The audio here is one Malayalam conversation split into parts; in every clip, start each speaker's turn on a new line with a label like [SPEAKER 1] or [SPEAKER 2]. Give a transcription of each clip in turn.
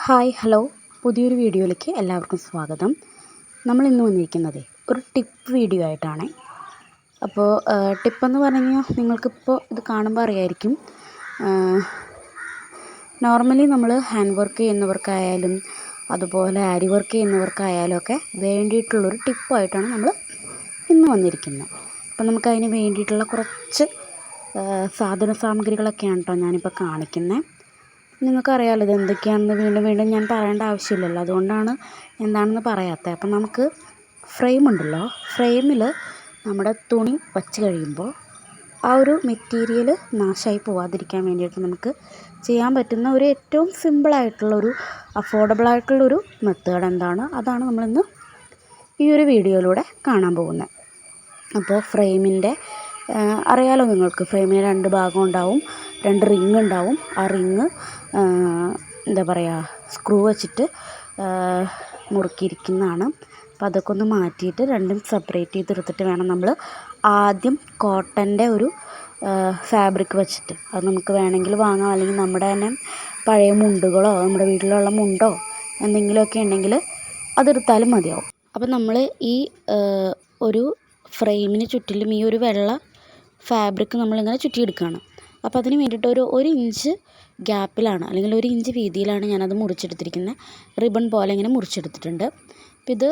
[SPEAKER 1] ഹായ് ഹലോ പുതിയൊരു വീഡിയോയിലേക്ക് എല്ലാവർക്കും സ്വാഗതം. നമ്മളിന്ന് വന്നിരിക്കുന്നത് ഒരു ടിപ്പ് വീഡിയോ ആയിട്ടാണ്. അപ്പോൾ ടിപ്പെന്ന് പറഞ്ഞു കഴിഞ്ഞാൽ നിങ്ങൾക്കിപ്പോൾ ഇത് കാണുമ്പോൾ അറിയായിരിക്കും. നോർമലി നമ്മൾ ഹാൻഡ് വർക്ക് ചെയ്യുന്നവർക്കായാലും അതുപോലെ ആരി വർക്ക് ചെയ്യുന്നവർക്കായാലും ഒക്കെ വേണ്ടിയിട്ടുള്ളൊരു ടിപ്പായിട്ടാണ് നമ്മൾ ഇന്ന് വന്നിരിക്കുന്നത്. അപ്പം നമുക്കതിന് വേണ്ടിയിട്ടുള്ള കുറച്ച് സാധന സാമഗ്രികളൊക്കെയാണ് കേട്ടോ ഞാനിപ്പോൾ കാണിക്കുന്നത്. നിങ്ങൾക്കറിയാമല്ലോ ഇത് എന്തൊക്കെയാണെന്ന് വീണ്ടും വീണ്ടും ഞാൻ പറയേണ്ട ആവശ്യമില്ലല്ലോ, അതുകൊണ്ടാണ് എന്താണെന്ന് പറയാത്തത്. അപ്പം നമുക്ക് ഫ്രെയിം ഉണ്ടല്ലോ, ഫ്രെയിമിൽ നമ്മുടെ തുണി വച്ച് കഴിയുമ്പോൾ ആ ഒരു മെറ്റീരിയൽ നാശമായി പോവാതിരിക്കാൻ വേണ്ടിയിട്ട് നമുക്ക് ചെയ്യാൻ പറ്റുന്ന ഒരു ഏറ്റവും സിമ്പിളായിട്ടുള്ളൊരു അഫോർഡബിളായിട്ടുള്ളൊരു മെത്തേഡ് എന്താണ്, അതാണ് നമ്മളിന്ന് ഈ ഒരു വീഡിയോയിലൂടെ കാണാൻ പോകുന്നത്. അപ്പോൾ ഫ്രെയിമിൻ്റെ അറിയാലോ നിങ്ങൾക്ക്, ഫ്രെയിമിന് രണ്ട് ഭാഗം ഉണ്ടാവും, രണ്ട് റിങ് ഉണ്ടാവും. ആ റിങ് എന്താ പറയുക, സ്ക്രൂ വെച്ചിട്ട് മുറുക്കിയിരിക്കുന്നതാണ്. അപ്പോൾ അതൊക്കെ ഒന്ന് മാറ്റിയിട്ട് രണ്ടും സെപ്പറേറ്റ് ചെയ്തെടുത്തിട്ട് വേണം നമ്മൾ ആദ്യം കോട്ടൻ്റെ ഒരു ഫാബ്രിക് വെച്ചിട്ട്, അത് നമുക്ക് വേണമെങ്കിൽ വാങ്ങാം, അല്ലെങ്കിൽ നമ്മുടെ തന്നെ പഴയ മുണ്ടുകളോ നമ്മുടെ വീട്ടിലുള്ള മുണ്ടോ എന്തെങ്കിലുമൊക്കെ ഉണ്ടെങ്കിൽ അതെടുത്താലും മതിയാവും. അപ്പോൾ നമ്മൾ ഈ ഒരു ഫ്രെയിമിന് ചുറ്റിലും ഈ ഒരു വെള്ള ഫാബ്രിക് നമ്മളിങ്ങനെ ചുറ്റിയെടുക്കുകയാണ്. അപ്പോൾ അതിന് വേണ്ടിയിട്ട് ഒരു ഇഞ്ച് ഗ്യാപ്പിലാണ്, അല്ലെങ്കിൽ ഒരു ഇഞ്ച് വീതിയിലാണ് ഞാനത് മുറിച്ചെടുത്തിരിക്കുന്നത്. റിബൺ പോലെ ഇങ്ങനെ മുറിച്ചെടുത്തിട്ടുണ്ട്. അപ്പോൾ ഇത്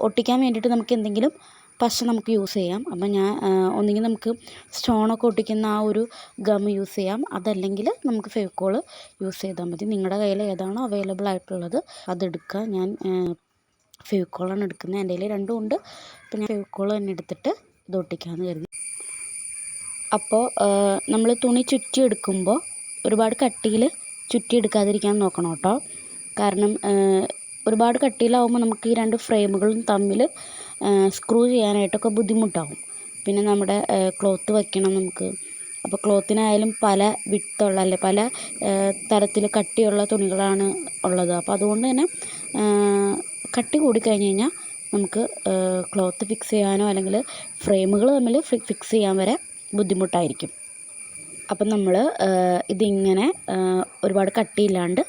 [SPEAKER 1] ഒട്ടിക്കാൻ വേണ്ടിയിട്ട് നമുക്ക് എന്തെങ്കിലും പശ നമുക്ക് യൂസ് ചെയ്യാം. അപ്പം ഞാൻ ഒന്നുകിൽ നമുക്ക് സ്റ്റോണൊക്കെ ഒട്ടിക്കുന്ന ആ ഒരു ഗം യൂസ് ചെയ്യാം, അതല്ലെങ്കിൽ നമുക്ക് ഫെവിക്കോൾ യൂസ് ചെയ്താൽ മതി. നിങ്ങളുടെ കയ്യിൽ ഏതാണോ അവൈലബിൾ ആയിട്ടുള്ളത് അതെടുക്കുക. ഞാൻ ഫെവിക്കോളാണ് എടുക്കുന്നത്, എൻ്റെ കയ്യിൽ രണ്ടും ഉണ്ട്. അപ്പോൾ ഞാൻ ഫെവിക്കോൾ തന്നെ എടുത്തിട്ട് ഇത് ഒട്ടിക്കാമെന്ന് കരുതി. അപ്പോൾ നമ്മൾ തുണി ചുറ്റിയെടുക്കുമ്പോൾ ഒരുപാട് കട്ടിയിൽ ചുറ്റിയെടുക്കാതിരിക്കാൻ നോക്കണം കേട്ടോ. കാരണം ഒരുപാട് കട്ടിയിലാവുമ്പോൾ നമുക്ക് ഈ രണ്ട് ഫ്രെയിമുകളും തമ്മിൽ സ്ക്രൂ ചെയ്യാനായിട്ടൊക്കെ ബുദ്ധിമുട്ടാവും. പിന്നെ നമ്മുടെ ക്ലോത്ത് വയ്ക്കണം നമുക്ക്. അപ്പോൾ ക്ലോത്തിനായാലും പല വിട്ടുള്ള അല്ലെ പല തരത്തിൽ കട്ടിയുള്ള തുണികളാണ് ഉള്ളത്. അപ്പോൾ അതുകൊണ്ട് തന്നെ കട്ടി കൂടിക്കഴിഞ്ഞ് കഴിഞ്ഞാൽ നമുക്ക് ക്ലോത്ത് ഫിക്സ് ചെയ്യാനോ അല്ലെങ്കിൽ ഫ്രെയിമുകൾ തമ്മിൽ ഫിക്സ് ചെയ്യാൻ വരെ ബുദ്ധിമുട്ടായിരിക്കും. അപ്പം നമ്മൾ ഇതിങ്ങനെ ഒരുപാട് കട്ടിയില്ലാണ്ട്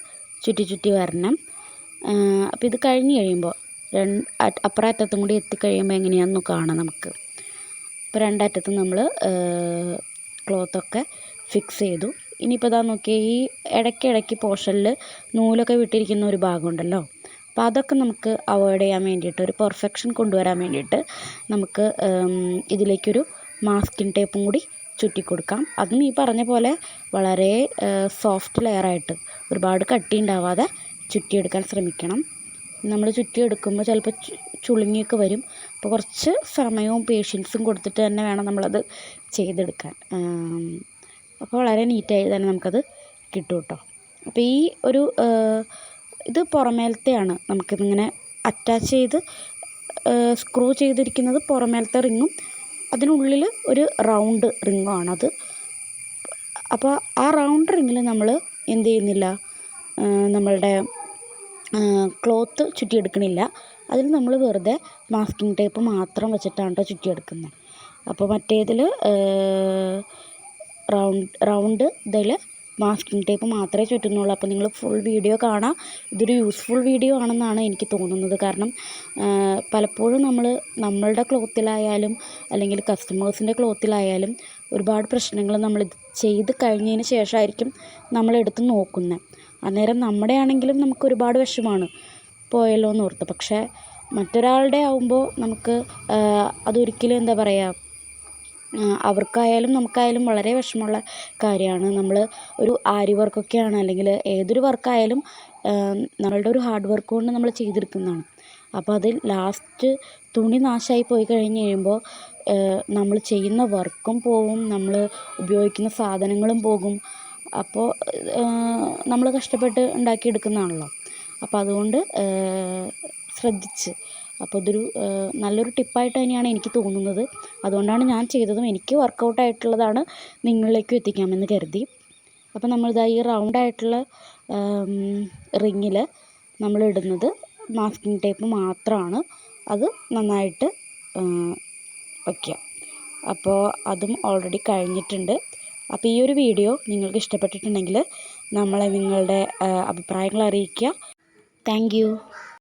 [SPEAKER 1] ചുറ്റി വരണം. അപ്പോൾ ഇത് കഴിഞ്ഞ് കഴിയുമ്പോൾ അപ്പുറം അറ്റത്തും കൂടി എത്തിക്കഴിയുമ്പോൾ എങ്ങനെയാണെന്ന് കാണാം നമുക്ക്. അപ്പോൾ രണ്ടറ്റത്തും നമ്മൾ ക്ലോത്തൊക്കെ ഫിക്സ് ചെയ്തു. ഇനിയിപ്പോൾ ഇതാ നോക്കിയാൽ ഈ ഇടയ്ക്കിടയ്ക്ക് പോർഷനിൽ നൂലൊക്കെ വിട്ടിരിക്കുന്ന ഒരു ഭാഗമുണ്ടല്ലോ, അപ്പോൾ അതൊക്കെ നമുക്ക് അവോയ്ഡ് ചെയ്യാൻ വേണ്ടിയിട്ട്, ഒരു പെർഫെക്ഷൻ കൊണ്ടുവരാൻ വേണ്ടിയിട്ട് നമുക്ക് ഇതിലേക്കൊരു മാസ്കിംഗ് ടേപ്പും കൂടി ചുറ്റി കൊടുക്കാം. അതും ഈ പറഞ്ഞ പോലെ വളരെ സോഫ്റ്റ് ലെയറായിട്ട് ഒരുപാട് കട്ടി ഉണ്ടാവാതെ ചുറ്റിയെടുക്കാൻ ശ്രമിക്കണം. നമ്മൾ ചുറ്റിയെടുക്കുമ്പോൾ ചിലപ്പോൾ ചുളുങ്ങിയൊക്കെ വരും. അപ്പോൾ കുറച്ച് സമയവും പേഷ്യൻസും കൊടുത്തിട്ട് തന്നെ വേണം നമ്മളത് ചെയ്തെടുക്കാൻ. അപ്പോൾ വളരെ നീറ്റായി തന്നെ നമുക്കത് കിട്ടും കേട്ടോ. അപ്പോൾ ഈ ഒരു ഇത് പുറമേലത്തെയാണ്, നമുക്കിതിങ്ങനെ അറ്റാച്ച് ചെയ്ത് സ്ക്രൂ ചെയ്തിരിക്കുന്നത് പുറമേലത്തെ റിങ്ങും അതിനുള്ളിൽ ഒരു റൗണ്ട് റിങ്ങുമാണത്. അപ്പോൾ ആ റൗണ്ട് റിങ്ങിൽ നമ്മൾ എന്ത് ചെയ്യുന്നില്ല, നമ്മളുടെ ക്ലോത്ത് ചുറ്റിയെടുക്കണില്ല. അതിൽ നമ്മൾ വെറുതെ മാസ്കിംഗ് ടേപ്പ് മാത്രം വെച്ചിട്ടാണ് കേട്ടോ ചുറ്റിയെടുക്കുന്നത്. അപ്പോൾ മറ്റേതിൽ റൗണ്ട് ഇതിൽ മാസ്കിംഗ് ടേപ്പ് മാത്രമേ ചുറ്റുന്നുള്ളൂ. അപ്പോൾ നിങ്ങൾ ഫുൾ വീഡിയോ കാണാം. ഇതൊരു യൂസ്ഫുൾ വീഡിയോ ആണെന്നാണ് എനിക്ക് തോന്നുന്നത്. കാരണം പലപ്പോഴും നമ്മളുടെ ക്ലോത്തിലായാലും അല്ലെങ്കിൽ കസ്റ്റമേഴ്സിൻ്റെ ക്ലോത്തിലായാലും ഒരുപാട് പ്രശ്നങ്ങൾ നമ്മൾ ചെയ്ത് കഴിഞ്ഞതിന് ശേഷമായിരിക്കും നമ്മളെടുത്ത് നോക്കുന്നത്. അന്നേരം നമ്മുടെ ആണെങ്കിലും നമുക്ക് ഒരുപാട് വിഷമമാണ്, പോയല്ലോ എന്ന് ഓർത്ത്. പക്ഷേ മറ്റൊരാളുടെ ആവുമ്പോൾ നമുക്ക് അതൊരിക്കലും എന്താ പറയുക, അവർക്കായാലും നമുക്കായാലും വളരെ വിഷമമുള്ള കാര്യമാണ്. നമ്മൾ ഒരു ആരി വർക്കൊക്കെയാണ് അല്ലെങ്കിൽ ഏതൊരു വർക്കായാലും നമ്മളുടെ ഒരു ഹാർഡ് വർക്ക് കൊണ്ട് നമ്മൾ ചെയ്തെടുക്കുന്നതാണ്. അപ്പോൾ അതിൽ ലാസ്റ്റ് തുണി നാശമായി പോയി കഴിഞ്ഞ് കഴിയുമ്പോൾ നമ്മൾ ചെയ്യുന്ന വർക്കും പോകും, നമ്മൾ ഉപയോഗിക്കുന്ന സാധനങ്ങളും പോകും. അപ്പോൾ നമ്മൾ കഷ്ടപ്പെട്ട് ഉണ്ടാക്കിയെടുക്കുന്നതാണല്ലോ. അപ്പോൾ അതുകൊണ്ട് ശ്രദ്ധിച്ച്, അപ്പോൾ ഇതൊരു നല്ലൊരു ടിപ്പായിട്ട് തന്നെയാണ് എനിക്ക് തോന്നുന്നത്. അതുകൊണ്ടാണ് ഞാൻ ചെയ്തതും. എനിക്ക് വർക്കൗട്ടായിട്ടുള്ളതാണ് നിങ്ങളിലേക്കും എത്തിക്കാമെന്ന് കരുതി. അപ്പോൾ നമ്മളിതാ ഈ റൗണ്ടായിട്ടുള്ള റിങ്ങിൽ നമ്മളിടുന്നത് മാസ്കിംഗ് ടേപ്പ് മാത്രമാണ്. അത് നന്നായിട്ട് വയ്ക്കുക. അപ്പോൾ അതും ഓൾറെഡി കഴിഞ്ഞിട്ടുണ്ട്. അപ്പോൾ ഈ ഒരു വീഡിയോ നിങ്ങൾക്ക് ഇഷ്ടപ്പെട്ടിട്ടുണ്ടെങ്കിൽ നിങ്ങളുടെ അഭിപ്രായങ്ങൾ അറിയിക്കുക. Thank you.